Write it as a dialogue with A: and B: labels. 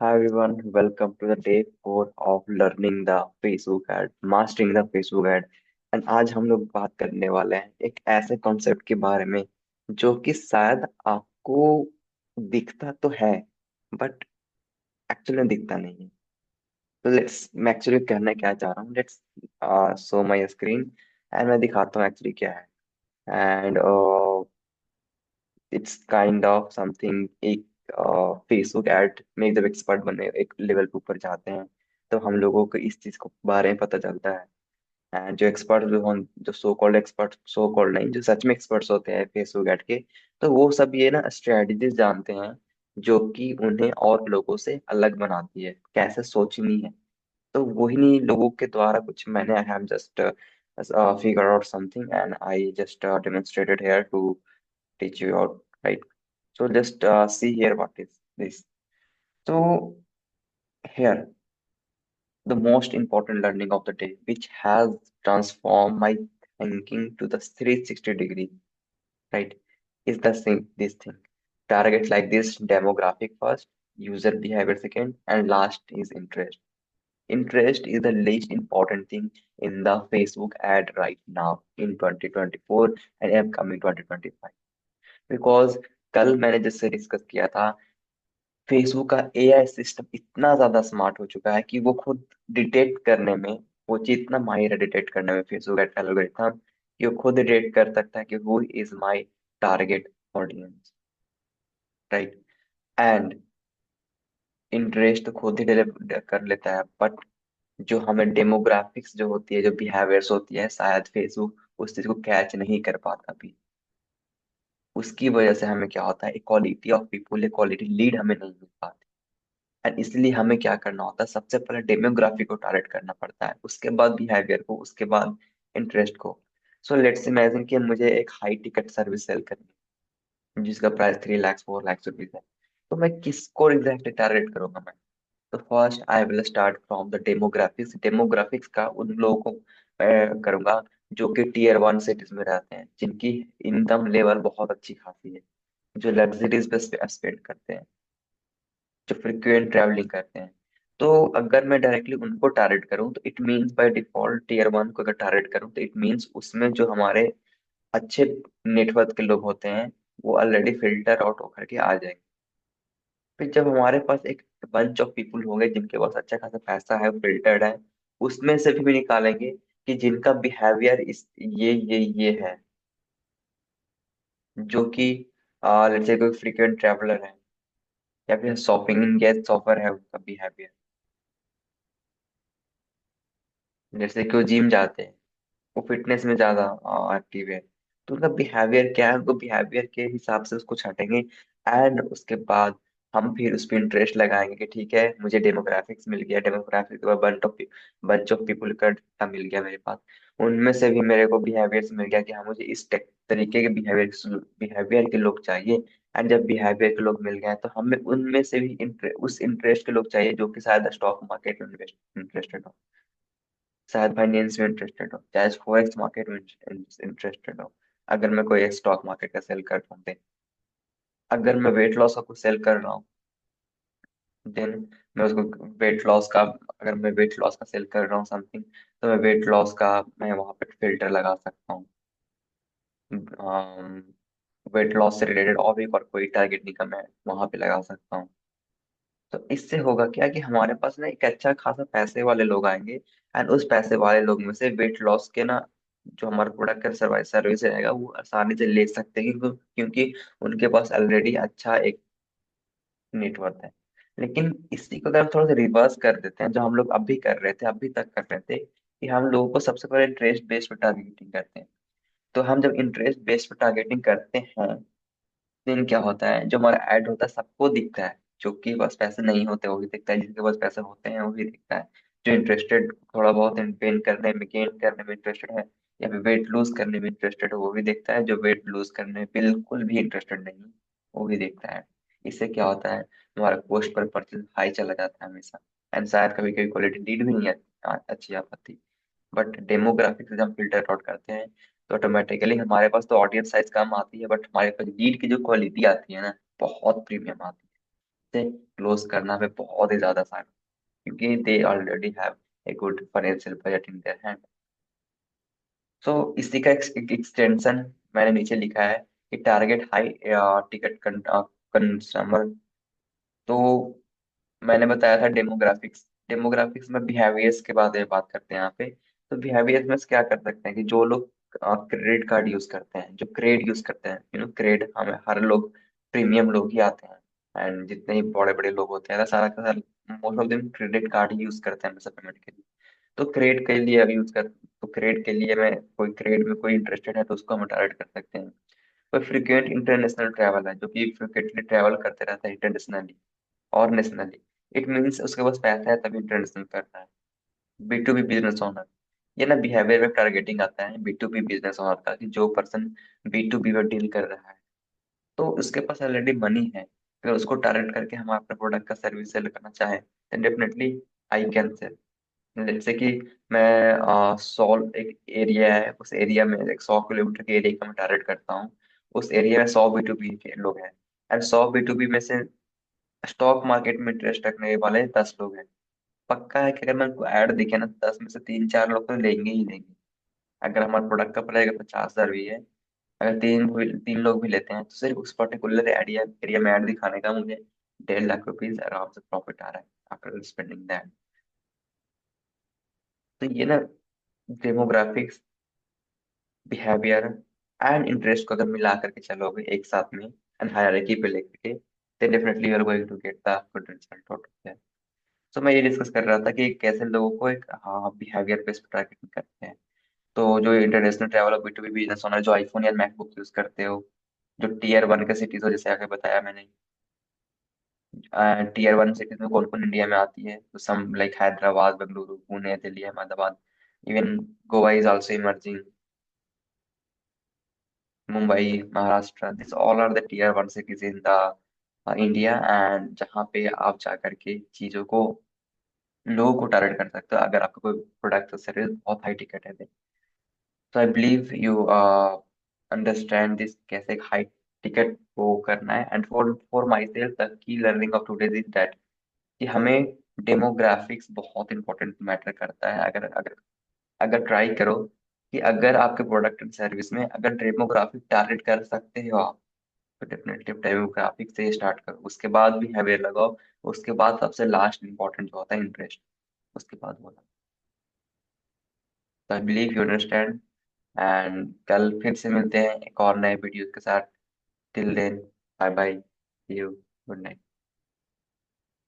A: Hi everyone, welcome to the day 4 of learning the Facebook ad, mastering the Facebook ad। And आज हम लोग बात करने वाले हैं एक ऐसे कॉन्सेप्ट के बारे में जो कि शायद आपको दिखता तो है बट एक्चुअली में दिखता नहीं है। तो लेट्स मैं एक्चुअली कहना क्या चाह रहा हूँ, let's show my screen and मैं दिखाता हूँ एक्चुअली क्या है। And it's kind of something एक फेसबुक ऐड में जब एक्सपर्ट बने एक लेवल पे ऊपर जाते हैं तो हम लोगों को इस चीज को बारे में पता चलता है। एंड जो एक्सपर्ट जो so called expert, so called नहीं, जो सच में एक्सपर्ट्स होते हैं फेसबुक ऐड के, तो वो सब ये ना स्ट्रेटजीज जानते हैं जो कि उन्हें और लोगों से अलग बनाती है, कैसे सोचनी है। तो वही नहीं लोगों के द्वारा कुछ मैंने I have just figure out something and I just demonstrated here to teach you out, right? So just see here what is this. So here, the most important learning of the day, which has transformed my thinking to the 360-degree, right, is the thing, this thing. Targets like this, demographic first, user behavior second, and last is interest. Interest is the least important thing in the Facebook ad right now in 2024 and upcoming 2025, because कल मैंने जिससे discuss किया था, Facebook का AI system इतना ज्यादा smart हो चुका है कि वो खुद डिटेक्ट करने में, वो चीज इतना माहिर है डिटेक्ट करने में फेसबुक एल्गोरिथम, कि वो खुद डिटेक्ट कर सकता है कि who is my target audience, right. And interest तो खुद ही डिलीवर कर लेता है, बट जो हमें डेमोग्राफिक्स जो होती है, जो बिहेवियर्स होती है, शायद फेसबुक उस चीज को कैच नहीं कर पाता अभी। उसकी वजह से हमें क्या होता है, equality of people, equality lead हमें नहीं मिल पाती। एंड इसलिए हमें क्या करना होता है, सबसे पहले डेमोग्राफी को टारगेट करना पड़ता है, उसके बाद बिहेवियर को, उसके बाद इंटरेस्ट को। सो लेट्स इमेजिन कि मुझे एक हाई टिकट सर्विस सेल करनी है जिसका प्राइस 3 लाख 4 लाख रुपीज है। तो मैं किसको एग्जैक्टली टारगेट करूंगा मैं? तो first I will start from the demographics. Demographics का उन लोगों को मैं करूंगा जो कि टीयर 1 सिटीज में रहते हैं, जिनकी इनकम लेवल बहुत अच्छी खासी है, जो लग्जरीज पे स्पेंड करते हैं, जो फ्रिक्वेंट ट्रैवलिंग करते हैं। तो अगर मैं डायरेक्टली उनको टारगेट करूं तो it means by default tier 1 को अगर टारगेट करूं तो इट मीन्स उसमें जो हमारे अच्छे नेटवर्क के लोग होते हैं वो ऑलरेडी फिल्टर आउट होकर के आ जाएंगे। फिर जब हमारे पास एक बंच ऑफ पीपुल होंगे जिनके पास अच्छा खासा पैसा है, फिल्टर्ड है, उसमें से भी निकालेंगे कि जिनका बिहेवियर इस ये है, जो कि लेट्स से कोई फ्रीक्वेंट ट्रैवलर है या फिर शॉपिंग इंगेज शॉपर है, उनका बिहेवियर, जैसे कि वो जिम जाते हैं, वो फिटनेस में ज्यादा एक्टिव है, तो उनका बिहेवियर क्या है, उनको बिहेवियर के हिसाब से उसको छांटेंगे। एंड उसके बाद हम फिर उस पर इंटरेस्ट लगाएंगे कि ठीक है, मुझे डेमोग्राफिक्स मिल गया, डेमोग्राफिक के बाद बंच ऑफ पीपल का data मिल गया मेरे पास, उनमें से भी मेरे को बिहेवियर मिल गया कि हाँ मुझे इस तरीके के बिहेवियर के लोग चाहिए। एंड जब बिहेवियर के लोग मिल गए तो हमें उनमें से भी उस इंटरेस्ट के लोग चाहिए जो कि शायद स्टॉक मार्केट में इंटरेस्टेड हो, शायद फाइनेंस में इंटरेस्टेड हो, चाहे फॉरेक्स मार्केट में इंटरेस्टेड हो। अगर मैं कोई स्टॉक मार्केट का सेल कर रहा हूँ then, अगर मैं वेट लॉस का कुछ सेल कर रहा हूँ देन मैं उसको वेट लॉस का, अगर मैं वेट लॉस का सेल कर रहा हूँ समथिंग, तो मैं वेट लॉस का मैं वहां पे फिल्टर लगा सकता हूँ। वेट लॉस से रिलेटेड और भी और कोई टारगेटिंग का मैं वहां पे लगा सकता हूँ। तो इससे होगा क्या कि हमारे पास ना एक अच्छा खासा पैसे वाले लोग आएंगे, एंड उस पैसे वाले लोग में से वेट लॉस के ना जो हमारा प्रोडक्ट का सर्विस रहेगा वो आसानी से ले सकते हैं, क्योंकि उनके पास ऑलरेडी अच्छा एक नेटवर्क है। लेकिन इसी को अगर हम थोड़ा सा रिवर्स कर देते हैं, जो हम लोग अभी कर रहे थे, अभी तक कर रहे थे, कि हम लोगों को सबसे पहले इंटरेस्ट बेस्ड पे टारगेटिंग करते हैं। तो हम जब इंटरेस्ट बेस्ड पे टारगेटिंग करते हैं दिन क्या होता है, जो हमारा ऐड होता है सबको दिखता है, जो कि बस पैसे नहीं होते वो भी दिखता है, जिनके पास पैसे होते हैं वो भी दिखता है, जो इंटरेस्टेड थोड़ा बहुत गेन करने में, इंटरेस्टेड है, या फिर वेट लूज करने में इंटरेस्टेड है वो भी दिखता है, जो वेट लूज करने में बिल्कुल भी इंटरेस्टेड नहीं है वो भी दिखता है। इससे क्या होता है, हमारा कॉस्ट पर परचेज हाई चला जाता है हमेशा, एंड शायद कभी कभी क्वालिटी लीड भी नहीं अच्छी आ पाती। बट डेमोग्राफिक से जब हम फिल्टर आउट करते हैं तो ऑटोमेटिकली हमारे पास तो ऑडियंस साइज कम आती है, बट हमारे पास लीड की जो क्वालिटी आती है ना, बहुत प्रीमियम आती है। से क्लोज करना पे बहुत ही ज्यादा आसान है, क्योंकि they already have a good financial budget in their hand. So इसी का एक्सटेंशन मैंने नीचे लिखा है कि टारगेट हाई टिकट कंज्यूमर। तो मैंने बताया था डेमोग्राफिक्स, डेमोग्राफिक्स में बिहेवियर्स के बारे में बात करते हैं यहाँ पे। तो बिहेवियर्स में क्या कर सकते हैं कि जो लोग क्रेडिट कार्ड यूज करते हैं, जो क्रेड यूज करते हैं, क्रेड हमें हर लोग, प्रीमियम लोग ही आते हैं, एंड जितने ही बड़े बड़े लोग होते हैं सारा का सारा most of them credit card he use करते हैं पेमेंट के लिए। तो क्रेड के लिए अभी यूज कर, तो क्रेड के लिए मैं, कोई क्रेड में कोई इंटरेस्टेड है तो उसको हम टारगेट कर सकते हैं। कोई फ्रिक्वेंट इंटरनेशनल ट्रैवल है, जो कि फ्रिक्वेंटली ट्रैवल करते रहता है इंटरनेशनली और नेशनली, इट मीन्स उसके पास पैसा है तभी इंटरनेशनल कर रहा है। B to B business owner, ये ना बिहेवियर में टारगेटिंग आता है B to B business owner का, कि जो पर्सन बी टू बी में डील कर रहा है तो उसके पास ऑलरेडी मनी है। अगर उसको टारगेट करके हम अपने प्रोडक्ट का सर्विस सेल करना चाहें, then definitely I can sell. जैसे कि मैं सॉल्व एक एरिया है, उस एरिया में एक 100 किलोमीटर के एरिया का मैं टारगेट करता हूँ। उस एरिया में 100 B2B के लोग हैं, एंड 100 B2B में से स्टॉक मार्केट में इंटरेस्ट रखने वाले 10 लोग हैं। पक्का है कि अगर मैं उनको ऐड दिखे ना, 10 में से 3-4 लोग तो लेंगे ही लेंगे। अगर हमारे प्रोडक्ट का प्राइस अगर 50,000 भी है, अगर तीन लोग भी लेते हैं, तो सिर्फ उस पर्टिकुलर एरिया एरिया में ऐड दिखाने का मुझे 1.5 लाख रुपीज आराम से प्रॉफिट आ रहा है आफ्टर स्पेंडिंग दैट। तो ये ना डेमोग्राफिक्स, बिहेवियर एंड इंटरेस्ट को अगर मिला करके चलोगे एक साथ में एंड हायरार्की पे लेकर के, then definitely you are going to get the good result out of it। तो मैं ये डिस्कस कर रहा था कि कैसे लोगों को एक हाँ बिहेवियर बेस्ड टारगेटिंग करते हैं। तो जो इंटरनेशनल ट्रैवल और B2B बिजनेस ओनर जो आईफोन या मैकबुक यूज करते हो, जो टीयर 1 के सिटीज हो, जैसे आगे बताया मैंने, टीयर 1 सिटीज में कौन कौन इंडिया में आती है, तो some like Hyderabad, Bengaluru, Pune, Delhi, Ahmedabad, even Goa is also emerging, Mumbai, Maharashtra, this all are the tier 1 cities in the India, and जहाँ पे आप जा करके चीजों को, लोगों को टारगेट कर सकते हो अगर आपका कोई प्रोडक्ट सर्विस बहुत हाई टिकट है। तो I believe you understand this, कैसे एक हाई टिकट वो करना है। And for for my self the key learning of today is that कि हमें डेमोग्राफिक्स बहुत इंपॉर्टेंट मैटर करता है। अगर अगर अगर ट्राई करो कि अगर आपके प्रोडक्ट एंड सर्विस में अगर डेमोग्राफिक टारगेट कर सकते हो आप, तो डेफिनेटली डेमोग्राफिक से स्टार्ट करो, उसके बाद भी हैवियर लगाओ, उसके बाद सबसे लास्ट इंपॉर्टेंट जो होता है इंटरेस्ट, उसके बाद बोला। तो I believe you understand, and कल फिर से मिलते हैं एक और नए वीडियो के साथ। Till then, bye bye, see you, good night.